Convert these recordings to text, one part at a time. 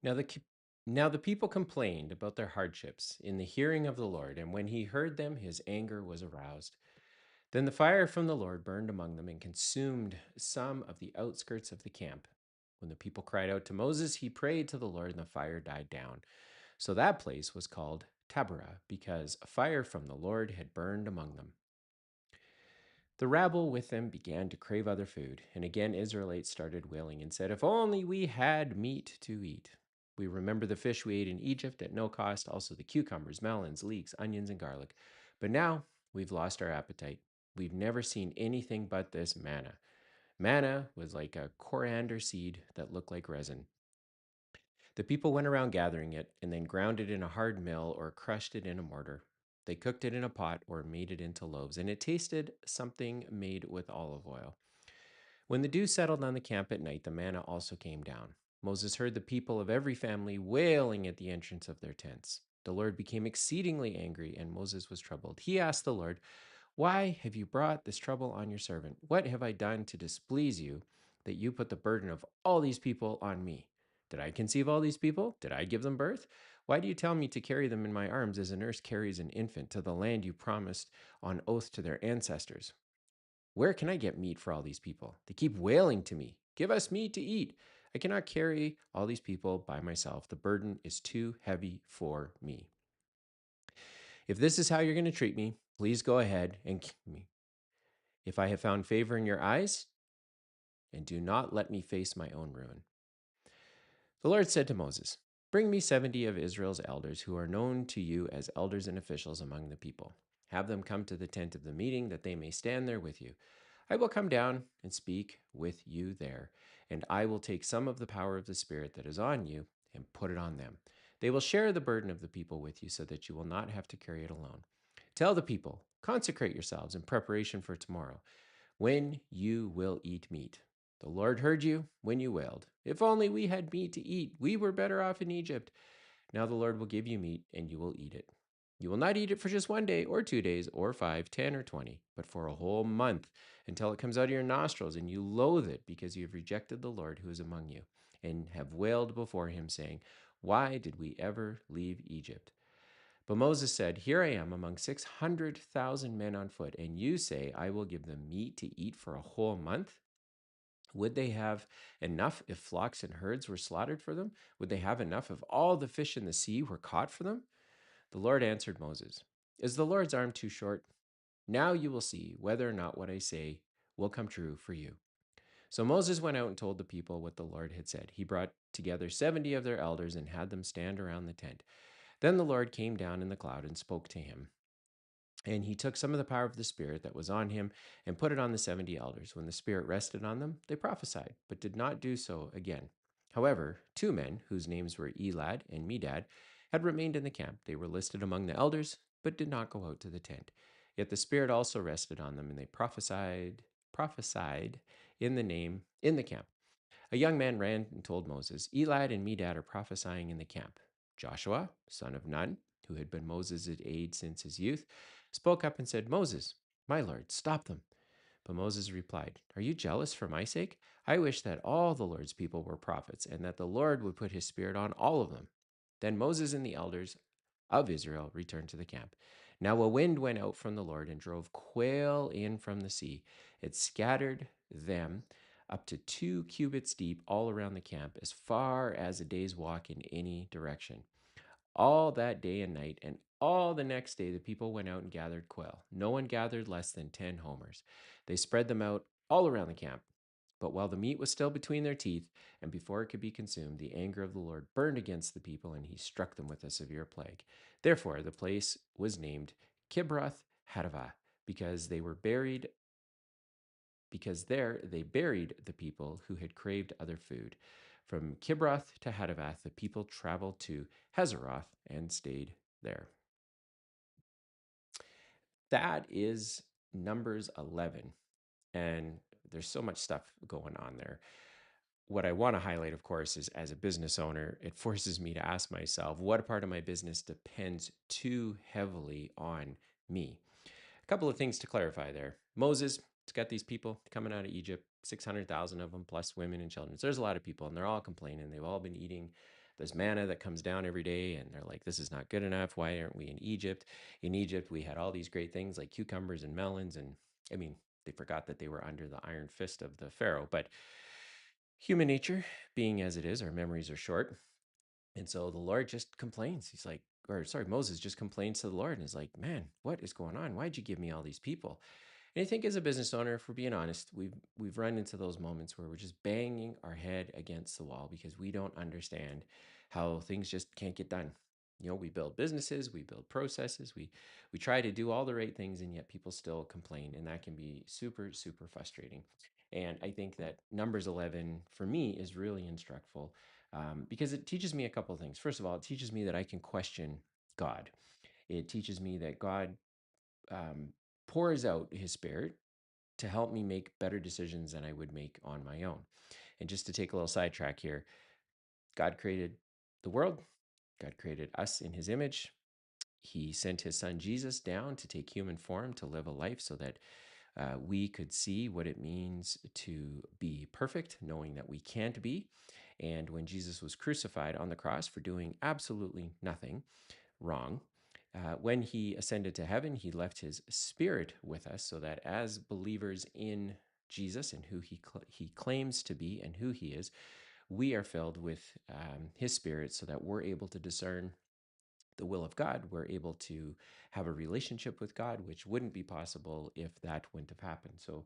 Now the ki- now the people complained about their hardships in the hearing of the Lord, and when he heard them, his anger was aroused. Then the fire from the Lord burned among them and consumed some of the outskirts of the camp. When the people cried out to Moses, he prayed to the Lord, and the fire died down. So that place was called Taberah, because a fire from the Lord had burned among them. The rabble with them began to crave other food, and again Israelites started wailing and said, "If only we had meat to eat. We remember the fish we ate in Egypt at no cost, also the cucumbers, melons, leeks, onions, and garlic. But now we've lost our appetite. We've never seen anything but this manna." Manna was like a coriander seed that looked like resin. The people went around gathering it and then ground it in a hard mill or crushed it in a mortar. They cooked it in a pot or made it into loaves, and it tasted something made with olive oil. When the dew settled on the camp at night, the manna also came down. Moses heard the people of every family wailing at the entrance of their tents. The Lord became exceedingly angry, and Moses was troubled. He asked the Lord, "Why have you brought this trouble on your servant? What have I done to displease you that you put the burden of all these people on me? Did I conceive all these people? Did I give them birth? Why do you tell me to carry them in my arms as a nurse carries an infant to the land you promised on oath to their ancestors? Where can I get meat for all these people? They keep wailing to me, 'Give us meat to eat.' I cannot carry all these people by myself. The burden is too heavy for me. If this is how you're going to treat me, please go ahead and kill me. If I have found favor in your eyes, and do not let me face my own ruin." The Lord said to Moses, "Bring me 70 of Israel's elders who are known to you as elders and officials among the people. Have them come to the tent of the meeting that they may stand there with you. I will come down and speak with you there, and I will take some of the power of the Spirit that is on you and put it on them. They will share the burden of the people with you so that you will not have to carry it alone. Tell the people, consecrate yourselves in preparation for tomorrow, when you will eat meat. The Lord heard you when you wailed, 'If only we had meat to eat. We were better off in Egypt.' Now the Lord will give you meat, and you will eat it. You will not eat it for just 1 day, or 2 days, or 5, 10, or 20, but for a whole month, until it comes out of your nostrils, and you loathe it because you have rejected the Lord who is among you, and have wailed before him, saying, 'Why did we ever leave Egypt?' But Moses said, 'Here I am among 600,000 men on foot, and you say, I will give them meat to eat for a whole month? Would they have enough if flocks and herds were slaughtered for them? Would they have enough if all the fish in the sea were caught for them?' The Lord answered Moses, 'Is the Lord's arm too short? Now you will see whether or not what I say will come true for you.' So Moses went out and told the people what the Lord had said. He brought together 70 of their elders and had them stand around the tent. Then the Lord came down in the cloud and spoke to him. And he took some of the power of the Spirit that was on him and put it on the 70 elders. When the Spirit rested on them, they prophesied, but did not do so again. However, 2 men, whose names were Elad and Medad, had remained in the camp. They were listed among the elders, but did not go out to the tent. Yet the Spirit also rested on them, and they prophesied in the camp. A young man ran and told Moses, "Elad and Medad are prophesying in the camp." Joshua, son of Nun, who had been Moses' aide since his youth, spoke up and said, "Moses, my lord, stop them." But Moses replied, "Are you jealous for my sake? I wish that all the Lord's people were prophets, and that the Lord would put his spirit on all of them." Then Moses and the elders of Israel returned to the camp. Now a wind went out from the Lord and drove quail in from the sea. It scattered them up to 2 cubits deep all around the camp, as far as a day's walk in any direction. All that day and night, and all the next day, the people went out and gathered quail. No one gathered less than 10 homers. They spread them out all around the camp. But while the meat was still between their teeth, and before it could be consumed, the anger of the Lord burned against the people, and he struck them with a severe plague. Therefore, the place was named Kibroth Hattaavah, because they were buried because there they buried the people who had craved other food. From Kibroth to Hattaavah, the people traveled to Hazeroth and stayed there. That is Numbers 11. And there's so much stuff going on there. What I want to highlight, of course, is as a business owner, it forces me to ask myself, what part of my business depends too heavily on me? A couple of things to clarify there. Moses, it's got these people coming out of Egypt, 600,000 of them, plus women and children. So there's a lot of people, and they're all complaining. They've all been eating this manna that comes down every day, and they're like, this is not good enough. Why aren't we in Egypt? In Egypt, we had all these great things like cucumbers and melons. And I mean, they forgot that they were under the iron fist of the Pharaoh. But human nature, being as it is, our memories are short. And so the Lord just complains. He's like, or sorry, Moses just complains to the Lord and is like, man, what is going on? Why'd you give me all these people? And I think as a business owner, if we're being honest, we've run into those moments where we're just banging our head against the wall because we don't understand how things just can't get done. You know, we build businesses, we build processes, we try to do all the right things, and yet people still complain, and that can be super, super frustrating. And I think that Numbers 11 for me is really instructful because it teaches me a couple of things. First of all, it teaches me that I can question God. It teaches me that God um, pours out his spirit to help me make better decisions than I would make on my own. And just to take a little sidetrack here, God created the world, God created us in his image. He sent his son Jesus down to take human form to live a life so that we could see what it means to be perfect, knowing that we can't be. And when Jesus was crucified on the cross for doing absolutely nothing wrong, when he ascended to heaven, he left his spirit with us so that as believers in Jesus and who he claims to be and who he is, we are filled with his spirit so that we're able to discern the will of God. We're able to have a relationship with God, which wouldn't be possible if that wouldn't have happened. So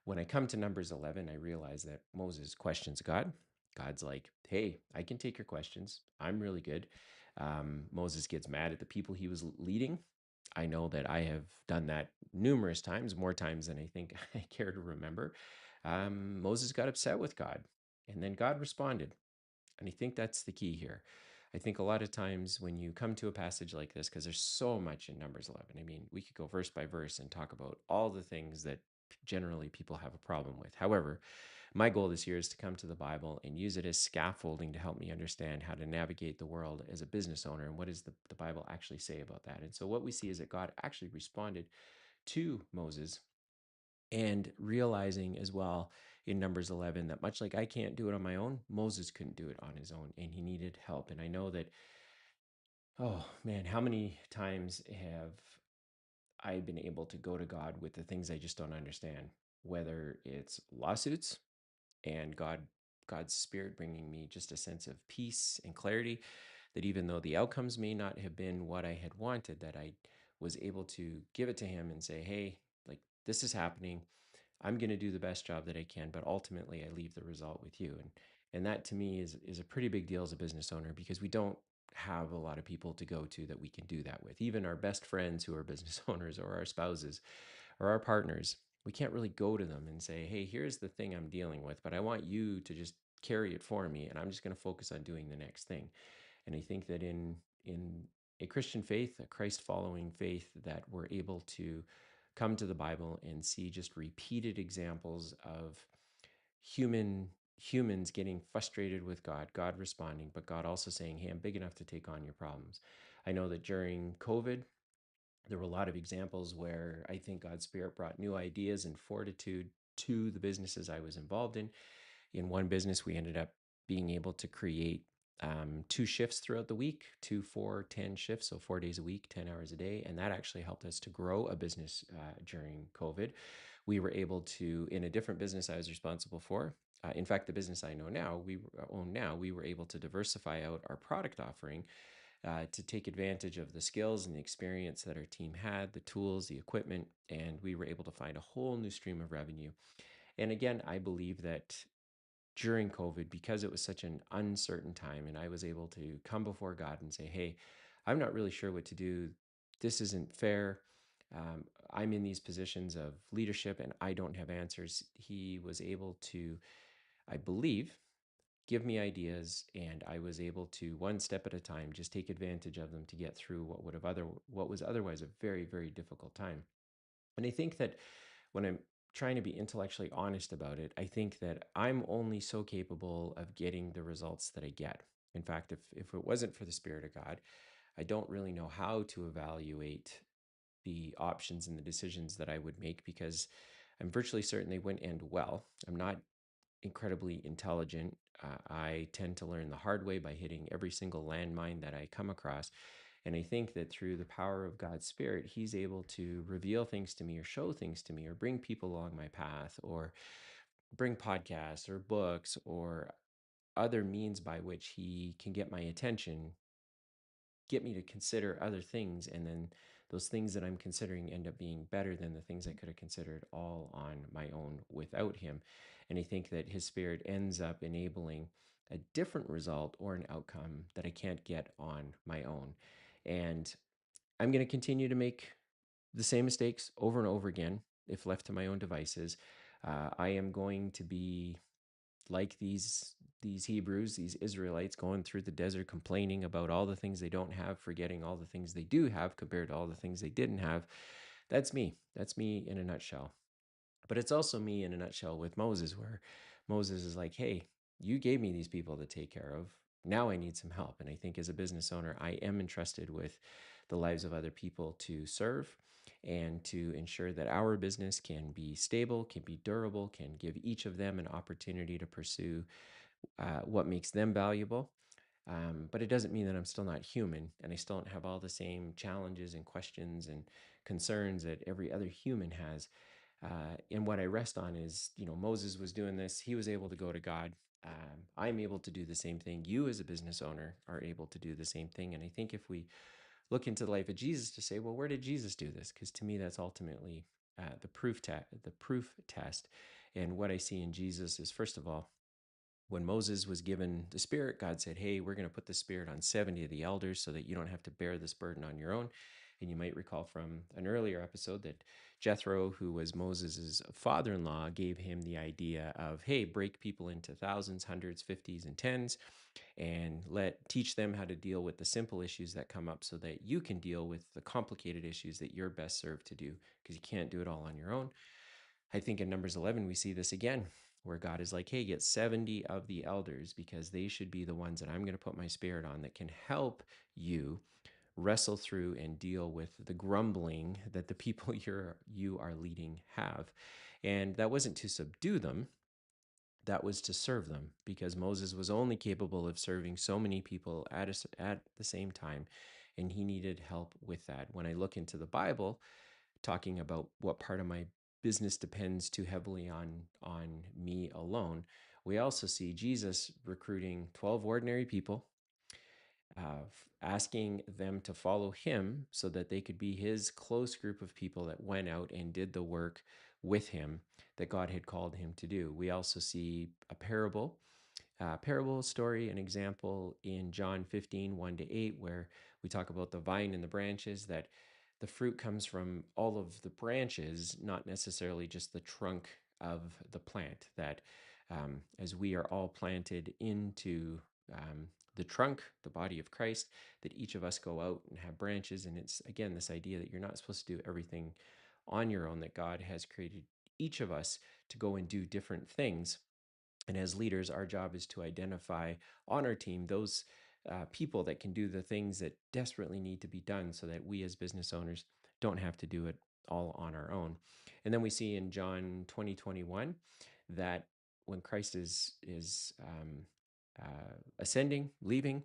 when I come to Numbers 11, I realize that Moses questions God. God's like, hey, I can take your questions. I'm really good. Moses gets mad at the people he was leading. I know that I have done that numerous times, more times than I think I care to remember. Moses got upset with God, and then God responded. And I think that's the key here. I think a lot of times when you come to a passage like this, because there's so much in Numbers 11, I mean, we could go verse by verse and talk about all the things that generally people have a problem with. However, my goal this year is to come to the Bible and use it as scaffolding to help me understand how to navigate the world as a business owner and what does the Bible actually say about that. And so what we see is that God actually responded to Moses and realizing as well in Numbers 11 that much like I can't do it on my own, Moses couldn't do it on his own and he needed help. And I know that, oh man, how many times have I been able to go to God with the things I just don't understand, whether it's lawsuits and God's spirit bringing me just a sense of peace and clarity that even though the outcomes may not have been what I had wanted, that I was able to give it to him and say, hey, like this is happening. I'm going to do the best job that I can, but ultimately I leave the result with you. And that to me is a pretty big deal as a business owner because we don't have a lot of people to go to that we can do that with. Even our best friends who are business owners or our spouses or our partners, we can't really go to them and say, "Hey, here's the thing I'm dealing with, but I want you to just carry it for me and I'm just going to focus on doing the next thing." And I think that in a Christian faith, a Christ following faith, that we're able to come to the Bible and see just repeated examples of human humans getting frustrated with God, God responding, but God also saying, "Hey, I'm big enough to take on your problems." I know that during COVID, there were a lot of examples where I think God's Spirit brought new ideas and fortitude to the businesses I was involved in. In one business, we ended up being able to create two shifts throughout the week, 2 4 10 shifts, so 4 days a week, 10 hours a day. And that actually helped us to grow a business during COVID. We were able to, in a different business I was responsible for, in fact, the business I know now, own now, we were able to diversify out our product offering to take advantage of the skills and the experience that our team had, the tools, the equipment, and we were able to find a whole new stream of revenue. And again, I believe that during COVID, because it was such an uncertain time, and I was able to come before God and say, hey, I'm not really sure what to do. This isn't fair. I'm in these positions of leadership and I don't have answers. He was able to, I believe, give me ideas, and I was able to, one step at a time, just take advantage of them to get through what was otherwise a very, very difficult time. And I think that when I'm trying to be intellectually honest about it, I think that I'm only so capable of getting the results that I get. In fact, if it wasn't for the Spirit of God, I don't really know how to evaluate the options and the decisions that I would make because I'm virtually certain they wouldn't end well. I'm not incredibly intelligent. I tend to learn the hard way by hitting every single landmine that I come across. And I think that through the power of God's Spirit, He's able to reveal things to me or show things to me or bring people along my path or bring podcasts or books or other means by which He can get my attention, get me to consider other things. And then those things that I'm considering end up being better than the things I could have considered all on my own without Him. And I think that His Spirit ends up enabling a different result or an outcome that I can't get on my own. And I'm going to continue to make the same mistakes over and over again if left to my own devices. I am going to be like these Hebrews, these Israelites going through the desert complaining about all the things they don't have, forgetting all the things they do have compared to all the things they didn't have. That's me. That's me in a nutshell. But it's also me in a nutshell with Moses, where Moses is like, hey, you gave me these people to take care of. Now I need some help. And I think as a business owner, I am entrusted with the lives of other people to serve and to ensure that our business can be stable, can be durable, can give each of them an opportunity to pursue what makes them valuable. But it doesn't mean that I'm still not human and I still don't have all the same challenges and questions and concerns that every other human has. And what I rest on is, Moses was doing this. He was able to go to God. I'm able to do the same thing. You, as a business owner, are able to do the same thing. And I think if we look into the life of Jesus to say, well, where did Jesus do this? Because to me, that's ultimately the proof test. And what I see in Jesus is, first of all, when Moses was given the Spirit, God said, hey, we're going to put the Spirit on 70 of the elders so that you don't have to bear this burden on your own. And you might recall from an earlier episode that Jethro, who was Moses' father in law, gave him the idea of, hey, break people into thousands, hundreds, fifties, and tens, and teach them how to deal with the simple issues that come up so that you can deal with the complicated issues that you're best served to do because you can't do it all on your own. I think in Numbers 11, we see this again, where God is like, hey, get 70 of the elders because they should be the ones that I'm going to put my Spirit on that can help you wrestle through and deal with the grumbling that the people you are leading have. And that wasn't to subdue them, that was to serve them, because Moses was only capable of serving so many people at the same time, and he needed help with that. When I look into the Bible, talking about what part of my business depends too heavily on me alone, we also see Jesus recruiting 12 ordinary people, asking them to follow him so that they could be his close group of people that went out and did the work with him that God had called him to do. We also see a parable story, an example in John 15, 1 to 8, where we talk about the vine and the branches, that the fruit comes from all of the branches, not necessarily just the trunk of the plant. That as we are all planted into the trunk, the body of Christ, that each of us go out and have branches. And it's, again, this idea that you're not supposed to do everything on your own, that God has created each of us to go and do different things. And as leaders, our job is to identify on our team those people that can do the things that desperately need to be done so that we as business owners don't have to do it all on our own. And then we see in John 20:21 that when Christ is ascending, leaving,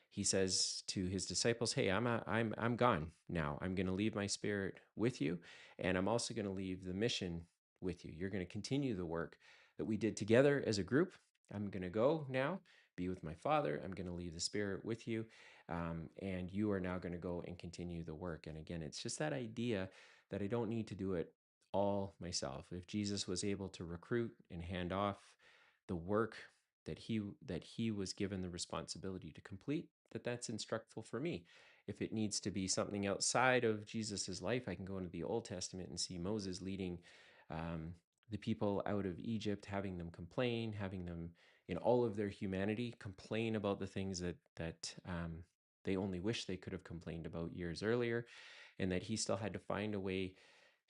he says to his disciples, hey, I'm gone now. I'm going to leave my Spirit with you, and I'm also going to leave the mission with you. You're going to continue the work that we did together as a group. I'm going to go now, be with my Father. I'm going to leave the Spirit with you. And you are now going to go and continue the work. And again, it's just that idea that I don't need to do it all myself. If Jesus was able to recruit and hand off the work that he was given the responsibility to complete, that's instructful for me. If it needs to be something outside of Jesus's life, I can go into the Old Testament and see Moses leading um, the people out of Egypt, having them complain, having them in all of their humanity complain about the things that they only wish they could have complained about years earlier, and that he still had to find a way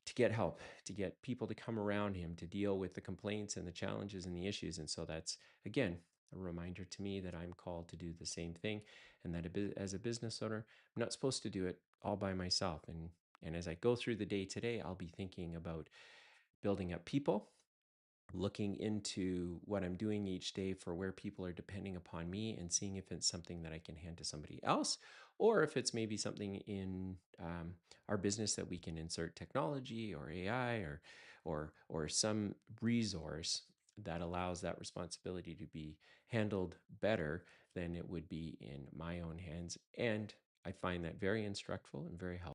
to get help, to get people to come around him to deal with the complaints and the challenges and the issues. And so that's, again, a reminder to me that I'm called to do the same thing, and that as a business owner, I'm not supposed to do it all by myself. And as I go through the day today, I'll be thinking about building up people, looking into what I'm doing each day for where people are depending upon me and seeing if it's something that I can hand to somebody else, or if it's maybe something in our business that we can insert technology or AI or some resource that allows that responsibility to be handled better than it would be in my own hands. And I find that very instructful and very helpful.